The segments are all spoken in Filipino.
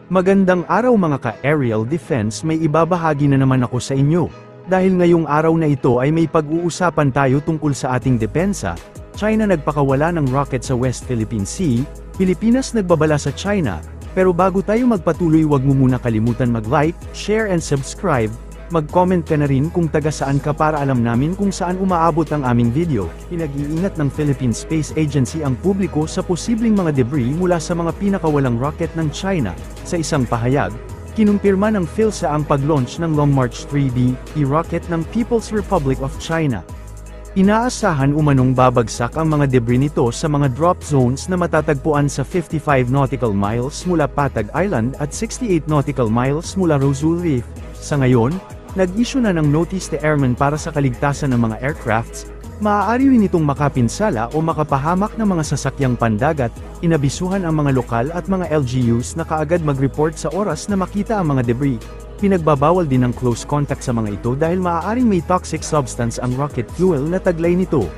Magandang araw mga ka-aerial defense, may ibabahagi na naman ako sa inyo. Dahil ngayong araw na ito ay may pag-uusapan tayo tungkol sa ating depensa. China nagpakawala ng rocket sa West Philippine Sea, Pilipinas nagbabala sa China. Pero bago tayo magpatuloy, wag mo muna kalimutan mag-like, share and subscribe. Mag-comment ka na rin kung taga saan ka para alam namin kung saan umaabot ang aming video. Pinag-iingat ng Philippine Space Agency ang publiko sa posibleng mga debris mula sa mga pinakawalang rocket ng China. Sa isang pahayag, kinumpirma ng PhilSA ang pag-launch ng Long March 3B, rocket ng People's Republic of China. Inaasahan umanong babagsak ang mga debris nito sa mga drop zones na matatagpuan sa 55 nautical miles mula Patag Island at 68 nautical miles mula Rosul Reef. Sa ngayon, nag-issue na ng notice to airmen para sa kaligtasan ng mga aircrafts. Maaari rin itong makapinsala o makapahamak ng mga sasakyang pandagat. Inabisuhan ang mga lokal at mga LGUs na kaagad mag-report sa oras na makita ang mga debris. Pinagbabawal din ang close contact sa mga ito dahil maaaring may toxic substance ang rocket fuel na taglay nito.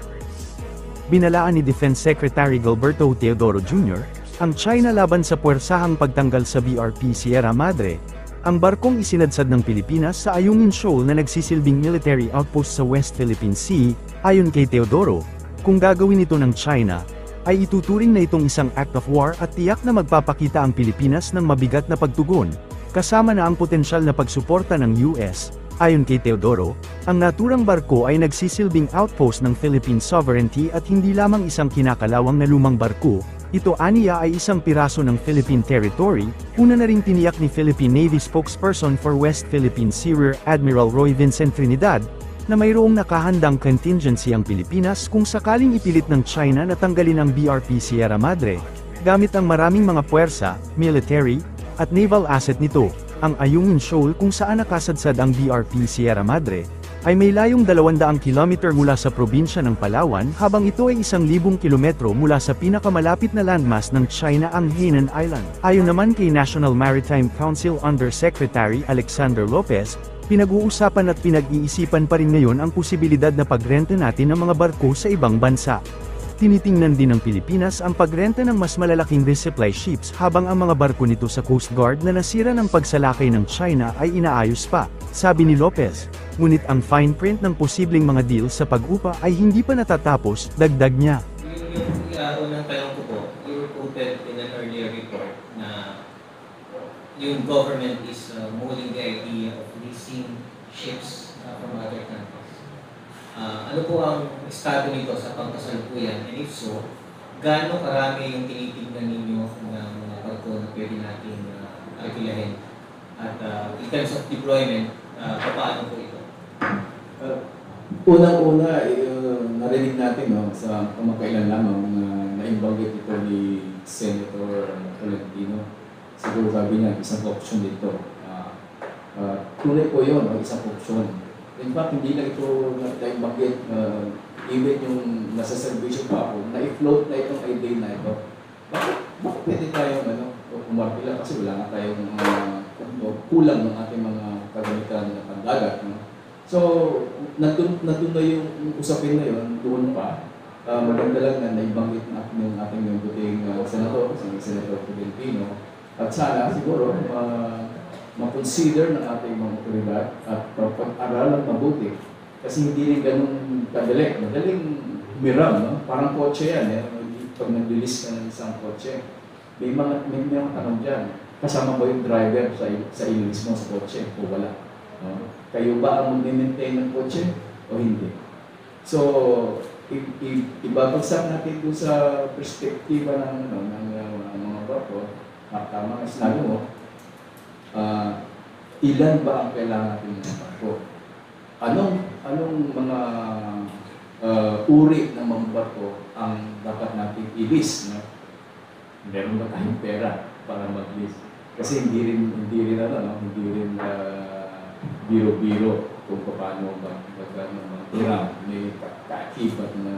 Binalaan ni Defense Secretary Gilberto Teodoro Jr. ang China laban sa puwersahang pagtanggal sa BRP Sierra Madre. Ang barkong isinadsad ng Pilipinas sa Ayungin Shoal na nagsisilbing military outpost sa West Philippine Sea. Ayon kay Teodoro, kung gagawin ito ng China, ay ituturing na itong isang act of war at tiyak na magpapakita ang Pilipinas ng mabigat na pagtugon, kasama na ang potensyal na pagsuporta ng US. Ayon kay Teodoro, ang naturang barko ay nagsisilbing outpost ng Philippine sovereignty at hindi lamang isang kinakalawang na lumang barko. Ito aniya ay isang piraso ng Philippine territory. Una na ring tiniyak ni Philippine Navy spokesperson for West Philippine Sea Rear Admiral Roy Vincent Trinidad, na mayroong nakahandang contingency ang Pilipinas kung sakaling ipilit ng China na tanggalin ang BRP Sierra Madre, gamit ang maraming mga puwersa, military, at naval asset nito. Ang Ayungin Shoal kung saan nakasadsad ang BRP Sierra Madre, ay may layong 200 kilometer mula sa probinsya ng Palawan habang ito ay 1,000 kilometro mula sa pinakamalapit na landmass ng China, ang Hainan Island. Ayon naman kay National Maritime Council Undersecretary Alexander Lopez, pinag-uusapan at pinag-iisipan pa rin ngayon ang posibilidad na pagrenta natin ng mga barko sa ibang bansa. Tinitingnan din ng Pilipinas ang pagrenta ng mas malalaking resupply ships habang ang mga barko nito sa Coast Guard na nasira ng pagsalakay ng China ay inaayos pa, sabi ni Lopez. Ngunit ang fine print ng posibleng mga deal sa pag-upa ay hindi pa natatapos, dagdag niya. Yung unang tanong ko po, you reported in an earlier report na yung government is mulling the idea of leasing ships from other countries. Ano po ang estado nito sa pagkasalukuyan? And if so, gaano karami yung tinitignan ninyo ng mga barko na pwede natin alkilahin? At in terms of deployment, paano po ito? Unang-una, narinig natin sa kamakailan lamang na naimbanggit ito ni Senator Tolentino. Siguro sabi niya, isang option dito. Tunay po yun, isang option. In fact, hindi na ito naimbanggit, even yung nasa servisyo pa ako, na-float na itong idea na ito. Bakit pwede tayong umarpila kasi wala nga tayong kulang ng ating mga kagamitan na pandagat. So, nandun na yung usapin na yun, doon pa. Maganda lang na naibanggit ng ating buting senator, si Senator Tolentino. At sana, siguro, ma-consider ng ating mga otoridad at pag-aralan mabuti. Kasi hindi rin ganun kadali. Madaling humiram, no? Parang kotse yan. Pag nag-release ka ng isang kotse, may mga tanong dyan. Kasama mo yung driver sa i-release mo sa kotse o wala. No? Kayo ba ang mag-maintain ng kotse o hindi? So, ibabagsak natin doon sa perspektiba ng mga barko. Tama ang sinabi mo, ilan ba ang kailangan natin ng barko? Anong mga uri ng mga barko ang dapat natin i-lease? No? Meron ba tayong pera para mag-lease? Kasi hindi rin biro-biro kung paano mag-hiram. May kaakibat na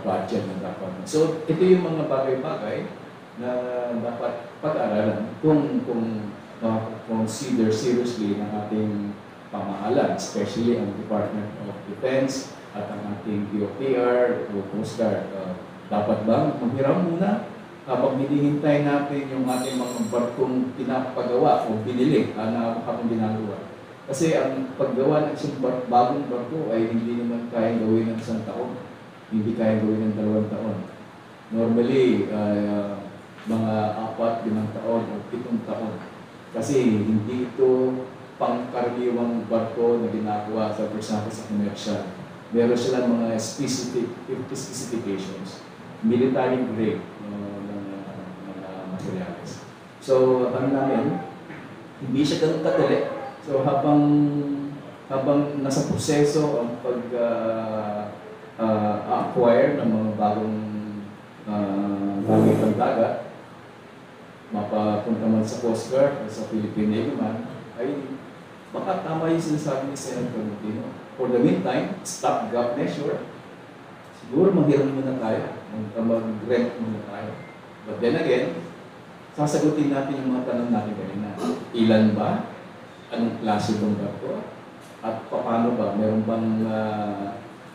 budget na dapat. So, ito yung mga bagay-bagay na dapat pag-aralan kung consider seriously ng ating pamahalaan, especially ang Department of Defense at ang ating DOTR o Coast Guard. Dapat ba maghiram muna habang hinihintay natin yung ating mga barkong pinapagawa o binili na habang ginagawa. Kasi ang paggawa ng isang bagong barko ay hindi naman kaya gawin ng 1 taon. Hindi kaya gawin ng 2 taon. Normally, mga 4, 5 taon o 7 taon. Kasi hindi ito pangkaraniwang barko na ginagawa sa persona sa commercial. Meron silang mga specifications. Military grade ng materials. So, ano namin, hindi siya ganun kadali. So, habang nasa proseso ang pag-acquire ng mga bagong gamit ng dagat, mapapunta man sa Coast Guard o sa Philippine Navy man, ay baka tama yung sinasabi ni Senator Tolentino. For the meantime, stopgap measure, siguro manghiram muna tayo, mag-rent muna tayo. But then again, sasagutin natin yung mga tanong natin kanina. Ilan ba? Anong klase ng barko? At paano ba? Meron bang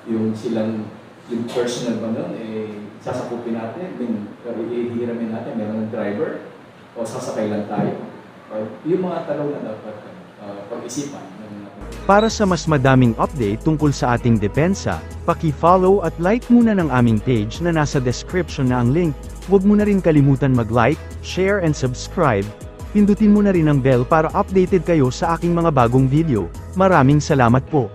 yung personal ba nun, sasakupin natin, ihihiramin natin, meron ng driver, o sasakay lang tayo? Yung mga tanong na dapat pag-isipan. Para sa mas madaming update tungkol sa ating depensa, paki-follow at like muna ng aming page na nasa description na ang link. Huwag mo na rin kalimutan mag-like, share and subscribe. Pindutin mo na rin ang bell para updated kayo sa aking mga bagong video. Maraming salamat po.